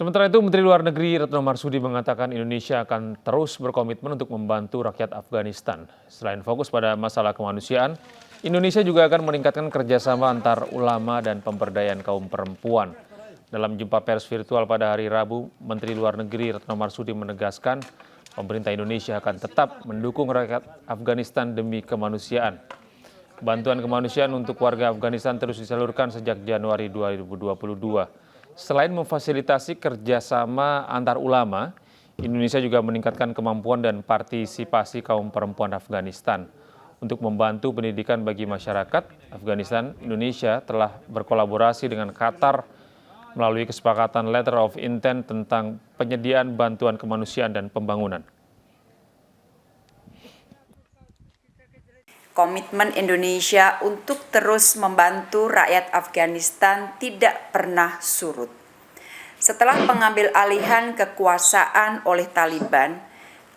Sementara itu, Menteri Luar Negeri Retno Marsudi mengatakan Indonesia akan terus berkomitmen untuk membantu rakyat Afghanistan. Selain fokus pada masalah kemanusiaan, Indonesia juga akan meningkatkan kerjasama antar ulama dan pemberdayaan kaum perempuan. Dalam jumpa pers virtual pada hari Rabu, Menteri Luar Negeri Retno Marsudi menegaskan pemerintah Indonesia akan tetap mendukung rakyat Afghanistan demi kemanusiaan. Bantuan kemanusiaan untuk warga Afghanistan terus disalurkan sejak Januari 2022. Selain memfasilitasi kerjasama antar ulama, Indonesia juga meningkatkan kemampuan dan partisipasi kaum perempuan Afghanistan. Untuk membantu pendidikan bagi masyarakat Afghanistan, Indonesia telah berkolaborasi dengan Qatar melalui kesepakatan Letter of Intent tentang penyediaan bantuan kemanusiaan dan pembangunan. Komitmen Indonesia untuk terus membantu rakyat Afghanistan tidak pernah surut. Setelah pengambil alihan kekuasaan oleh Taliban,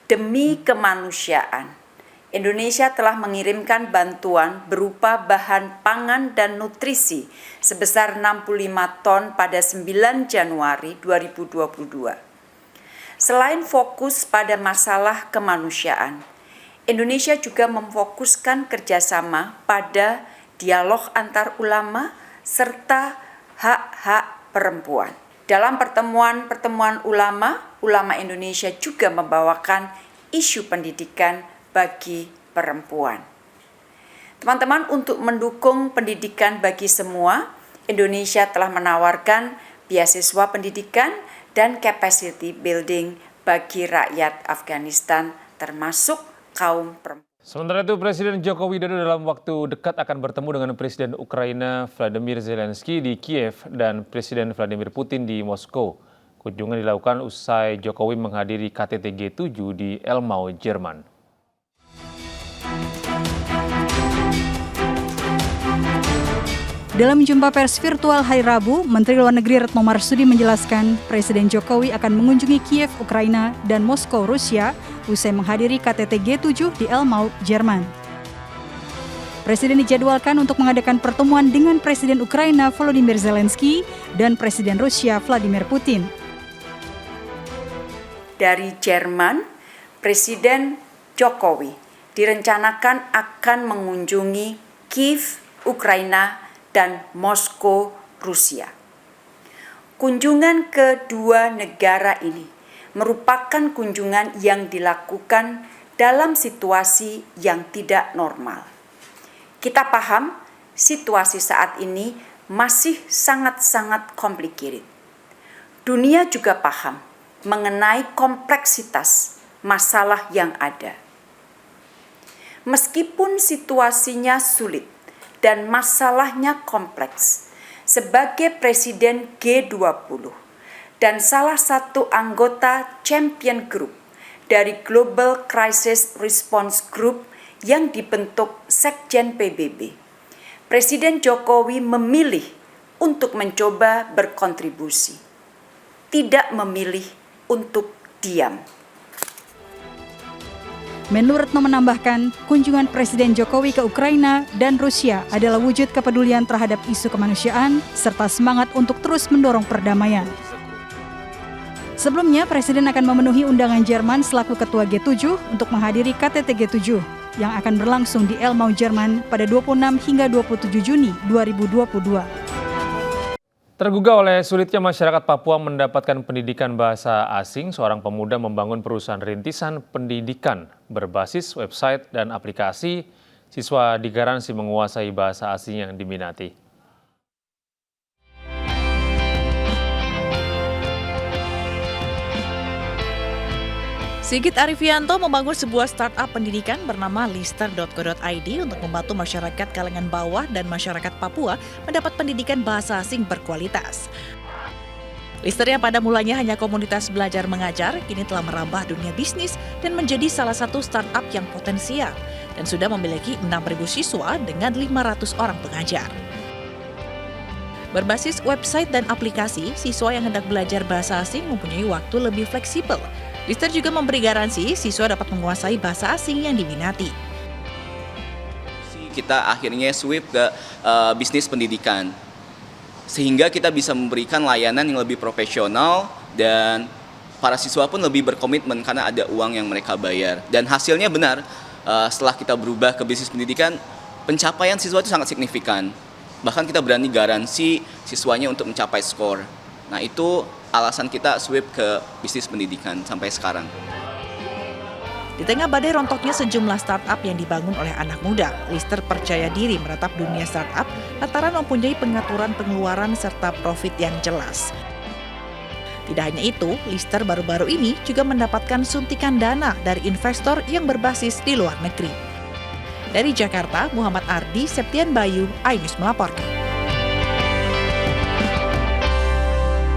demi kemanusiaan, Indonesia telah mengirimkan bantuan berupa bahan pangan dan nutrisi sebesar 65 ton pada 9 Januari 2022. Selain fokus pada masalah kemanusiaan, Indonesia juga memfokuskan kerjasama pada dialog antar ulama serta hak-hak perempuan. Dalam pertemuan ulama Indonesia juga membawakan isu pendidikan bagi perempuan. Teman-teman, untuk mendukung pendidikan bagi semua, Indonesia telah menawarkan beasiswa pendidikan dan capacity building bagi rakyat Afghanistan termasuk kaum perempuan. Sementara itu, Presiden Joko Widodo dalam waktu dekat akan bertemu dengan Presiden Ukraina Volodymyr Zelensky di Kiev dan Presiden Vladimir Putin di Moskow. Kunjungan dilakukan usai Jokowi menghadiri KTT G7 di Elmau, Jerman. Dalam jumpa pers virtual hari Rabu, Menteri Luar Negeri Retno Marsudi menjelaskan Presiden Jokowi akan mengunjungi Kiev, Ukraina, dan Moskow, Rusia, usai menghadiri KTT G7 di Elmau, Jerman. Presiden dijadwalkan untuk mengadakan pertemuan dengan Presiden Ukraina Volodymyr Zelensky dan Presiden Rusia Vladimir Putin. Dari Jerman, Presiden Jokowi direncanakan akan mengunjungi Kiev, Ukraina, dan Moskow, Rusia. Kunjungan kedua negara ini merupakan kunjungan yang dilakukan dalam situasi yang tidak normal. Kita paham situasi saat ini masih sangat-sangat complicated. Dunia juga paham mengenai kompleksitas masalah yang ada. Meskipun situasinya sulit dan masalahnya kompleks, sebagai Presiden G20 dan salah satu anggota Champion Group dari Global Crisis Response Group yang dibentuk Sekjen PBB, Presiden Jokowi memilih untuk mencoba berkontribusi, tidak memilih untuk diam. Menlu Retno menambahkan, kunjungan Presiden Jokowi ke Ukraina dan Rusia adalah wujud kepedulian terhadap isu kemanusiaan serta semangat untuk terus mendorong perdamaian. Sebelumnya, Presiden akan memenuhi undangan Jerman selaku Ketua G7 untuk menghadiri KTT G7 yang akan berlangsung di Elmau, Jerman pada 26 hingga 27 Juni 2022. Tergugah oleh sulitnya masyarakat Papua mendapatkan pendidikan bahasa asing, seorang pemuda membangun perusahaan rintisan pendidikan berbasis website dan aplikasi. Siswa digaransi menguasai bahasa asing yang diminati. Sigit Arifianto membangun sebuah startup pendidikan bernama lister.co.id untuk membantu masyarakat kalangan bawah dan masyarakat Papua mendapat pendidikan bahasa asing berkualitas. Lister yang pada mulanya hanya komunitas belajar mengajar, kini telah merambah dunia bisnis dan menjadi salah satu startup yang potensial dan sudah memiliki 6.000 siswa dengan 500 orang pengajar. Berbasis website dan aplikasi, siswa yang hendak belajar bahasa asing mempunyai waktu lebih fleksibel. Lister juga memberi garansi siswa dapat menguasai bahasa asing yang diminati. Kita akhirnya sweep ke bisnis pendidikan, sehingga kita bisa memberikan layanan yang lebih profesional dan para siswa pun lebih berkomitmen karena ada uang yang mereka bayar. Dan hasilnya benar, setelah kita berubah ke bisnis pendidikan, pencapaian siswa itu sangat signifikan. Bahkan kita berani garansi siswanya untuk mencapai skor. Nah, itu alasan kita sweep ke bisnis pendidikan sampai sekarang. Di tengah badai rontoknya sejumlah startup yang dibangun oleh anak muda, Lister percaya diri menatap dunia startup lantaran mempunyai pengaturan pengeluaran serta profit yang jelas. Tidak hanya itu, Lister baru-baru ini juga mendapatkan suntikan dana dari investor yang berbasis di luar negeri. Dari Jakarta, Muhammad Ardi, Septian Bayu, iNews melaporkan.